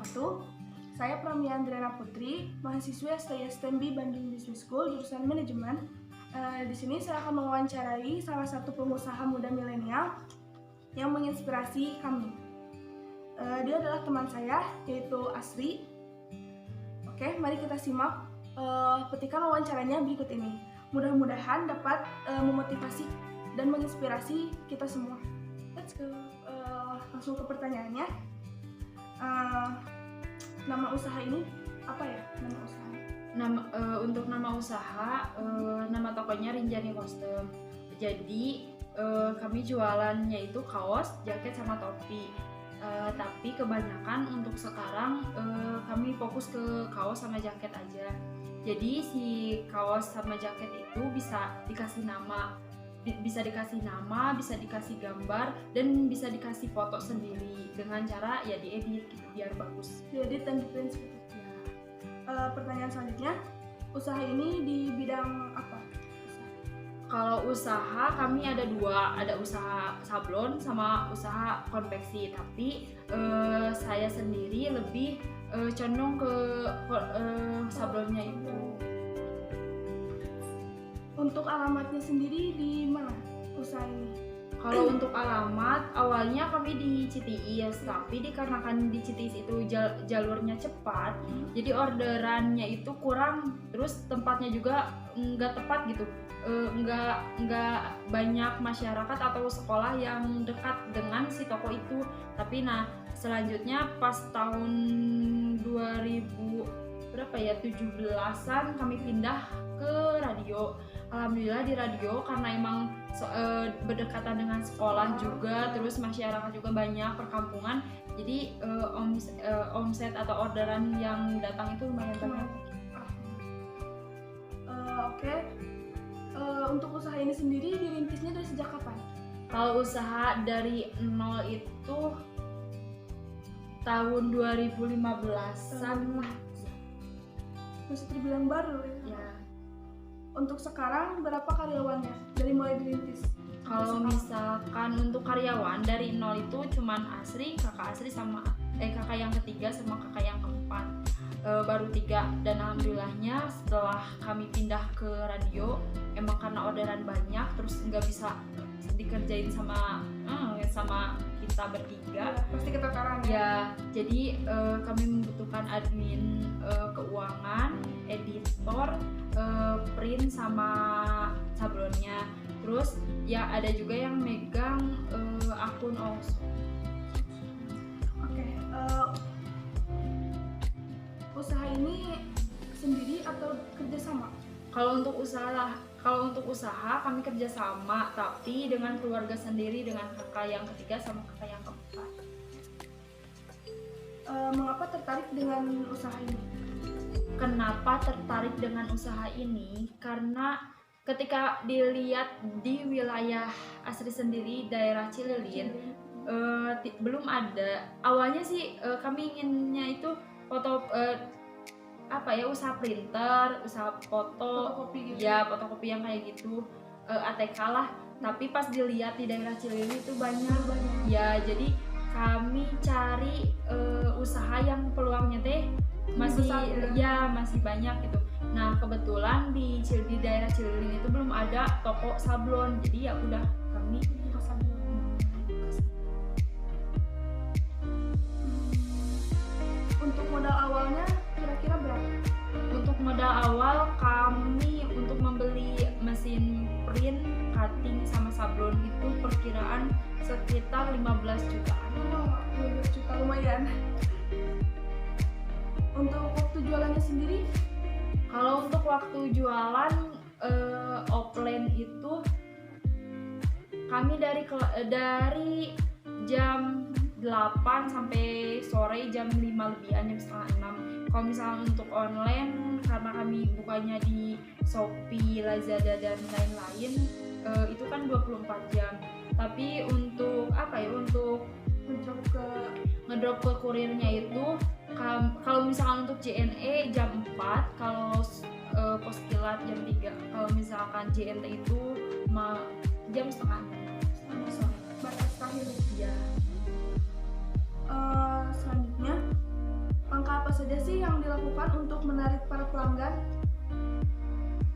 wabarakatuh. Saya Pramia Andriana Putri, mahasiswi STMB Bandung Business School jurusan Manajemen. Di sini saya akan mewawancarai salah satu pengusaha muda milenial yang menginspirasi kami. Dia adalah teman saya, yaitu Asri. Oke, mari kita simak petikan wawancaranya berikut ini. Mudah-mudahan dapat memotivasi dan menginspirasi kita semua. Let's go. Langsung ke pertanyaannya. Nama usaha ini apa ya? Nama usaha? Untuk nama usaha, nama tokonya Rinjani Kostum. Jadi kami jualannya itu kaos, jaket sama topi. Tapi kebanyakan untuk sekarang kami fokus ke kaos sama jaket aja. Jadi si kaos sama jaket itu bisa dikasih nama, bisa dikasih gambar, dan bisa dikasih foto sendiri dengan cara ya diedit gitu biar bagus. Diedit dan diprint seperti itu. Pertanyaan selanjutnya, usaha ini di bidang apa? Kalau usaha kami ada dua, ada usaha sablon sama usaha konveksi. Tapi saya sendiri lebih condong ke sablonnya itu. Untuk alamatnya sendiri di mana usaha ini? Kalau untuk alamat, awalnya kami di CTIS, tapi dikarenakan di CTIS itu jalurnya cepat, jadi orderannya itu kurang, terus tempatnya juga nggak tepat gitu, nggak banyak masyarakat atau sekolah yang dekat dengan si toko itu. Tapi selanjutnya pas tahun 2017-an kami pindah ke radio. Alhamdulillah di radio karena emang berdekatan dengan sekolah juga, terus masyarakat juga banyak perkampungan, jadi omset atau orderan yang datang itu lumayan banyak. Oke. Untuk usaha ini sendiri dirintisnya dari sejak kapan? Kalau usaha dari nol itu tahun 2015-an lah. Masih terbilang baru ya? Untuk sekarang berapa karyawannya dari mulai dirintis? Kalau misalkan untuk karyawan dari nol itu cuman Asri, kakak Asri sama kakak yang ketiga sama kakak yang keempat, baru 3. Dan alhamdulillahnya setelah kami pindah ke radio, emang karena orderan banyak terus nggak bisa dikerjain sama kita bertiga. Pasti keteteran ya. Jadi kami membutuhkan admin keuangan, editor, print sama sablonnya. Terus ya ada juga yang megang akun also. Oke. Usaha ini sendiri atau kerjasama? Kalau untuk usaha kami kerjasama, tapi dengan keluarga sendiri, dengan kakak yang ketiga sama kakak yang keempat. Mengapa tertarik dengan usaha ini? Kenapa tertarik dengan usaha ini? Karena ketika dilihat di wilayah Asri sendiri, daerah Cililin, belum ada. Awalnya sih kami inginnya itu usaha printer, usaha fotokopi gitu. Ya, fotokopi yang kayak gitu, ATK lah. Tapi pas dilihat di daerah Cililin itu banyak. Ya, jadi kami cari usaha yang peluangnya masih banyak gitu. Nah, kebetulan di daerah Cililin itu belum ada toko sablon, jadi ya udah kami buka sablon. Untuk modal awalnya kira-kira berapa? Untuk modal awal kami untuk membeli mesin print, cutting sama sablon itu perkiraan sekitar 15 jutaan. 15 juta lumayan. Untuk waktu jualannya sendiri? Kalau untuk waktu jualan offline itu kami dari jam 8 sampai sore jam 5 lebihan, jam setengah 6. Kalau misalnya untuk online, karena kami bukanya di Shopee, Lazada dan lain-lain, itu kan 24 jam. Tapi untuk untuk ngedrop ke kurirnya itu, kalau misalkan untuk JNE jam 4, kalau pos kilat jam 3. Kalau misalkan JNT itu jam setengah 6 sore. Batas terakhir ya? Ya. Selanjutnya Langkah apa saja sih yang dilakukan untuk menarik para pelanggan?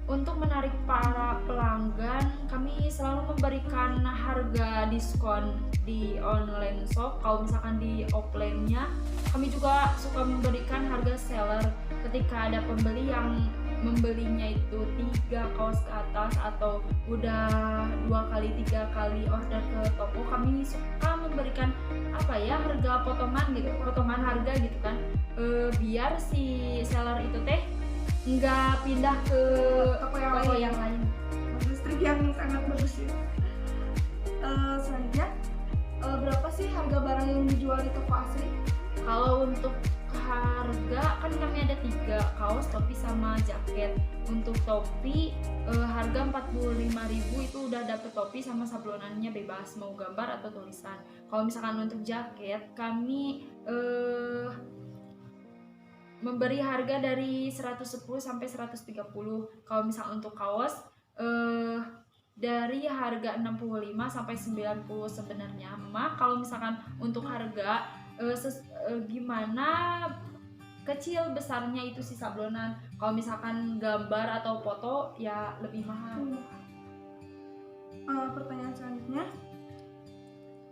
Untuk menarik para pelanggan, kami selalu memberikan harga diskon di online shop. Kalau misalkan di offline-nya, kami juga suka memberikan harga seller ketika ada pembeli yang membelinya itu 3 kaos ke atas atau udah 2 kali 3 kali order ke toko. Kami suka memberikan harga potongan harga gitu kan, biar si seller itu teh nggak pindah ke toko yang lain. Trik yang sangat bagus ya. Selanjutnya, berapa sih harga barang yang dijual di toko asli? Kalau untuk harga kan kami ada 3, kaos, topi sama jaket. Untuk topi harga 45.000 itu udah dapet topi sama sablonannya bebas mau gambar atau tulisan. Kalau misalkan untuk jaket kami memberi harga dari 110 sampai 130. Kalau misalkan untuk kaos dari harga 65 sampai 90 sebenarnya. Kalau misalkan untuk harga gimana kecil besarnya itu si sablonan. Kalau misalkan gambar atau foto ya lebih mahal. Pertanyaan selanjutnya,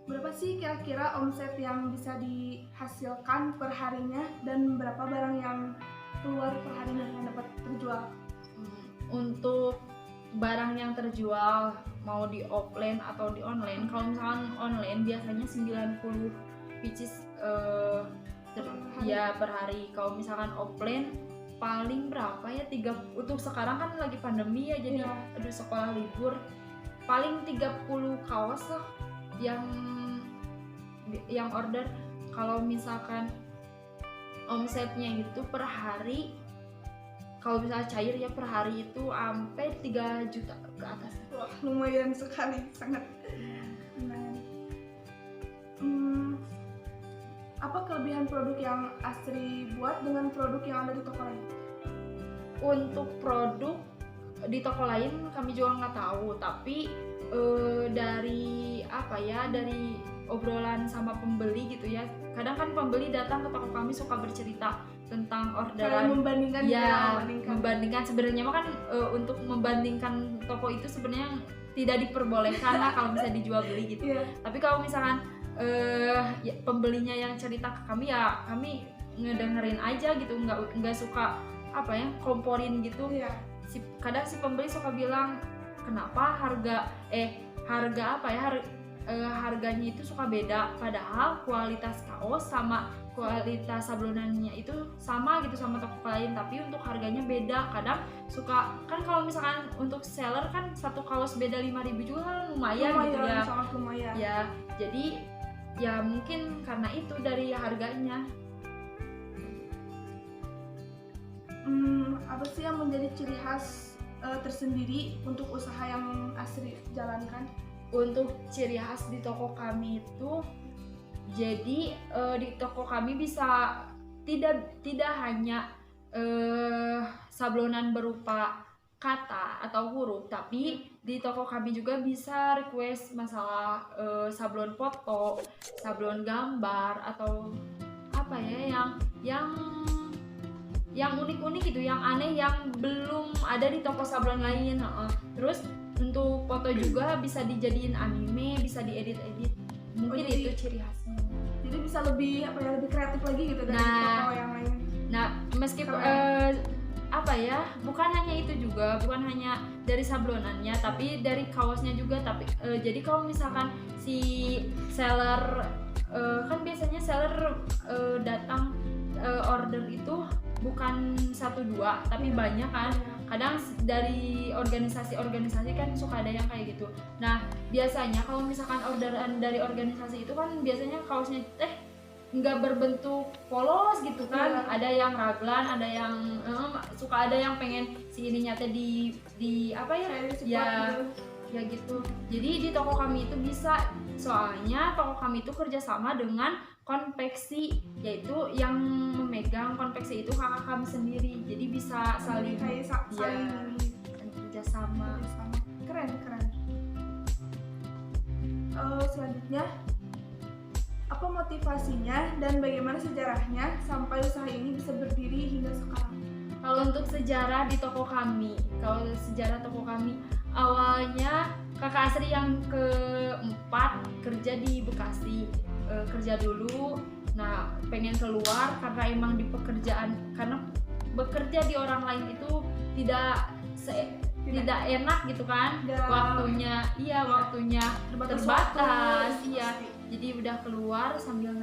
berapa sih kira-kira omset yang bisa dihasilkan per harinya dan berapa barang yang keluar per harinya yang dapat terjual? Untuk barang yang terjual mau di offline atau di online, kalau misalkan online biasanya 90 pieces per hari. Kalau misalkan offline paling berapa ya, 3. Untuk sekarang kan lagi pandemi ya, jadi sekolah libur, paling 30 kaos lah yang order. Kalau misalkan omsetnya itu per hari, kalau misalnya cair ya per hari itu sampai 3 juta ke atas. Wah, lumayan sekali, sangat. Apa kelebihan produk yang Asri buat dengan produk yang ada di toko lain? Untuk produk di toko lain kami juga nggak tahu, tapi dari obrolan sama pembeli gitu ya, kadang kan pembeli datang ke toko kami suka bercerita tentang orderan, membandingkan sebenarnya mah kan untuk membandingkan toko itu sebenarnya tidak diperbolehkan lah kalau bisa dijual beli gitu. Tapi kalau misalkan pembelinya yang cerita ke kami, ya kami ngedengerin aja gitu, nggak suka komporin gitu. Kadang si pembeli suka bilang kenapa harganya itu suka beda, padahal kualitas kaos sama kualitas sablonannya itu sama gitu sama toko lain, tapi untuk harganya beda. Kadang suka kan kalau misalkan untuk seller kan satu kaos beda 5.000 juga lumayan gitu ya. Sangat lumayan. Ya, jadi ya mungkin karena itu dari harganya. Apa sih yang menjadi ciri khas tersendiri untuk usaha yang Asri jalankan? Untuk ciri khas di toko kami itu, jadi di toko kami bisa tidak hanya sablonan berupa kata atau huruf, tapi di toko kami juga bisa request masalah sablon foto, sablon gambar, atau yang unik-unik gitu, yang aneh, yang belum ada di toko sablon lain. Terus untuk foto juga bisa dijadiin anime, bisa diedit-edit. Mungkin itu ciri khasnya. Jadi bisa lebih kreatif lagi gitu dari toko yang lain. Nah, meskipun bukan hanya itu juga, bukan hanya dari sablonannya, tapi dari kaosnya juga. Tapi jadi kalau misalkan si seller kan biasanya seller datang order itu bukan 1-2 tapi banyak kan. Kadang dari organisasi kan suka ada yang kayak gitu. Nah, biasanya kalau misalkan orderan dari organisasi itu kan biasanya kaosnya nggak berbentuk polos gitu kan. Ada yang raglan, ada yang suka ada yang pengen si ininya teh ya gitu. Jadi di toko kami itu bisa, soalnya toko kami itu kerjasama dengan konveksi, yaitu yang memegang konveksi itu kakak kami sendiri. Jadi bisa saling kerjasama. Keren. Selanjutnya, apa motivasinya dan bagaimana sejarahnya sampai usaha ini bisa berdiri hingga sekarang? Kalau untuk sejarah di toko kami, awalnya kakak Asri yang keempat kerja di Bekasi, kerja dulu. Nah, pengen keluar karena emang di pekerjaan, karena bekerja di orang lain itu tidak enak gitu kan. Waktunya terbatas. Iya. Jadi udah keluar sambil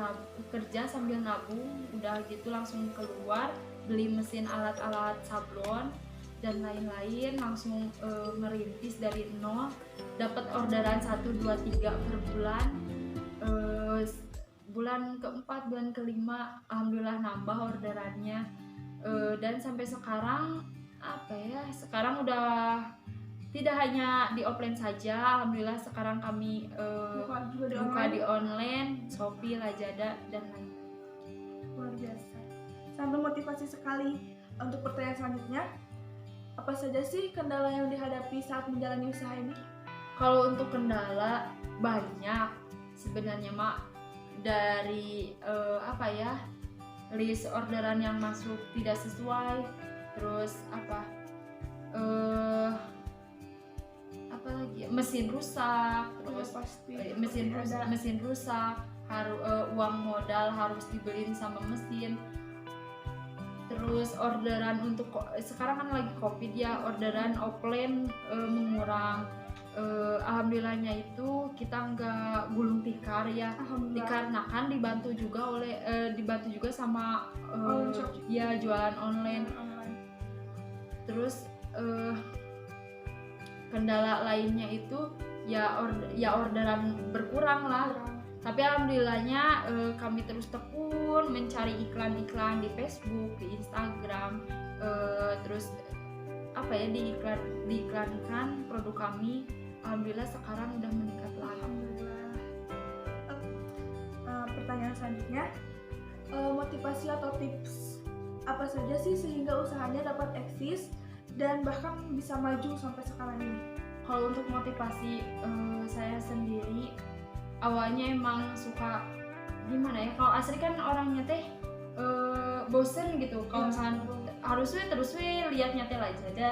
kerja sambil nabung, udah gitu langsung keluar beli mesin alat-alat sablon dan lain-lain, langsung merintis dari nol, dapat orderan 1, 2, 3 per bulan. Bulan keempat, bulan kelima alhamdulillah nambah orderannya, dan sampai sekarang sekarang udah tidak hanya di offline saja, alhamdulillah sekarang kami buka di online, Shopee, Lazada dan lain. Luar biasa. Sambil motivasi sekali. Untuk pertanyaan selanjutnya, apa saja sih kendala yang dihadapi saat menjalani usaha ini? Kalau untuk kendala banyak sebenarnya, Mak. Dari list orderan yang masuk tidak sesuai, terus mesin rusak, terus mesin rusak, uang modal harus dibeliin sama mesin. Terus orderan untuk sekarang kan lagi Covid ya, orderan offline mengurang. Alhamdulillahnya itu kita nggak gulung tikar ya, dikarenakan dibantu juga sama jualan online. Terus kendala lainnya itu orderan berkurang lah. Tapi alhamdulillahnya kami terus tekun mencari iklan-iklan di Facebook, di Instagram, terus diiklankan produk kami. Alhamdulillah sekarang udah meningkat lah. Alhamdulillah. Pertanyaan selanjutnya, motivasi atau tips apa saja sih sehingga usahanya dapat eksis dan bahkan bisa maju sampai sekarang ini? Kalau untuk motivasi saya sendiri, awalnya emang suka gimana ya, kalau Asri kan orangnya bosen gitu, kalau misalnya harus terus liatnya Lazada,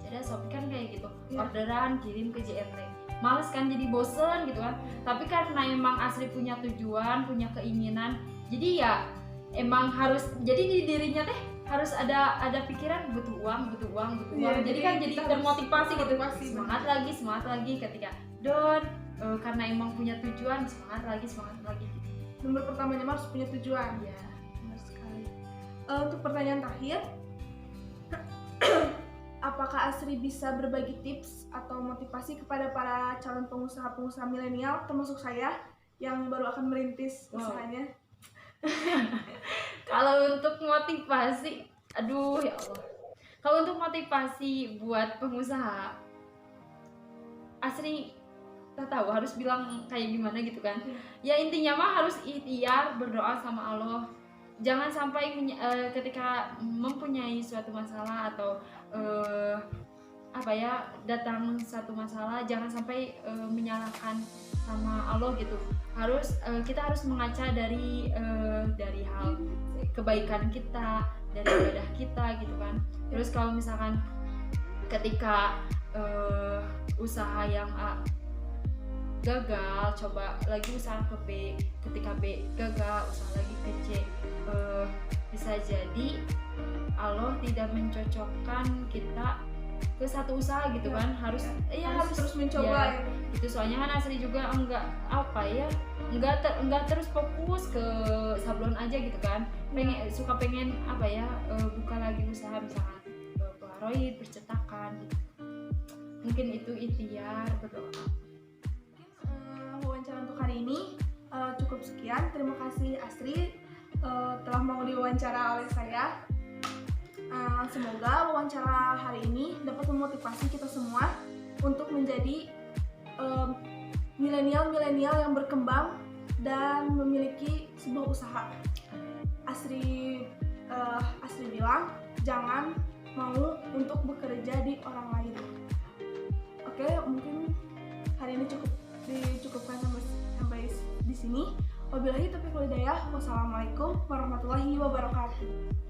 Shopee kan kayak gitu, orderan kirim ke JNT, males kan, jadi bosen gitu kan. Tapi karena emang Asri punya tujuan, punya keinginan, jadi ya emang harus, jadi di dirinya harus ada pikiran butuh uang. Jadi kan jadi termotivasi gitu, semangat lagi ketika down, karena emang punya tujuan, semangat lagi. Nomor pertamanya harus punya tujuan. Ya, benar sekali. Untuk pertanyaan terakhir, apakah Asri bisa berbagi tips atau motivasi kepada para calon pengusaha milenial, termasuk saya yang baru akan merintis usahanya? Kalau untuk motivasi, aduh ya Allah. Kalau untuk motivasi buat pengusaha, Asri tak tahu harus bilang kayak gimana gitu kan. Ya intinya mah harus ikhtiar, berdoa sama Allah. Jangan sampai ketika mempunyai suatu masalah atau datang satu masalah, jangan sampai menyalahkan sama Allah gitu. Kita harus mengaca dari hal kebaikan kita, dari ibadah kita gitu kan. Terus kalau misalkan ketika usaha yang A gagal, coba lagi usaha ke B, ketika B gagal, usaha lagi ke C, bisa jadi Allah tidak mencocokkan kita ke satu usaha gitu kan. Harus terus mencoba ya. Itu soalnya kan Asri juga enggak terus fokus ke sablon aja gitu kan. Pengen buka lagi usaha misalkan polaroid, percetakan gitu. Mungkin itu ikhtiar, berdoa. Wawancara untuk hari ini cukup sekian. Terima kasih Asri telah mau diwawancara oleh saya. Semoga wawancara hari ini dapat memotivasi kita semua untuk menjadi milenial yang berkembang dan memiliki sebuah usaha. Asri bilang jangan mau untuk bekerja di orang lain. Oke, mungkin hari ini dicukupkan sampai di sini. Wabillahi taufiq wal hidayah. Wassalamualaikum warahmatullahi wabarakatuh.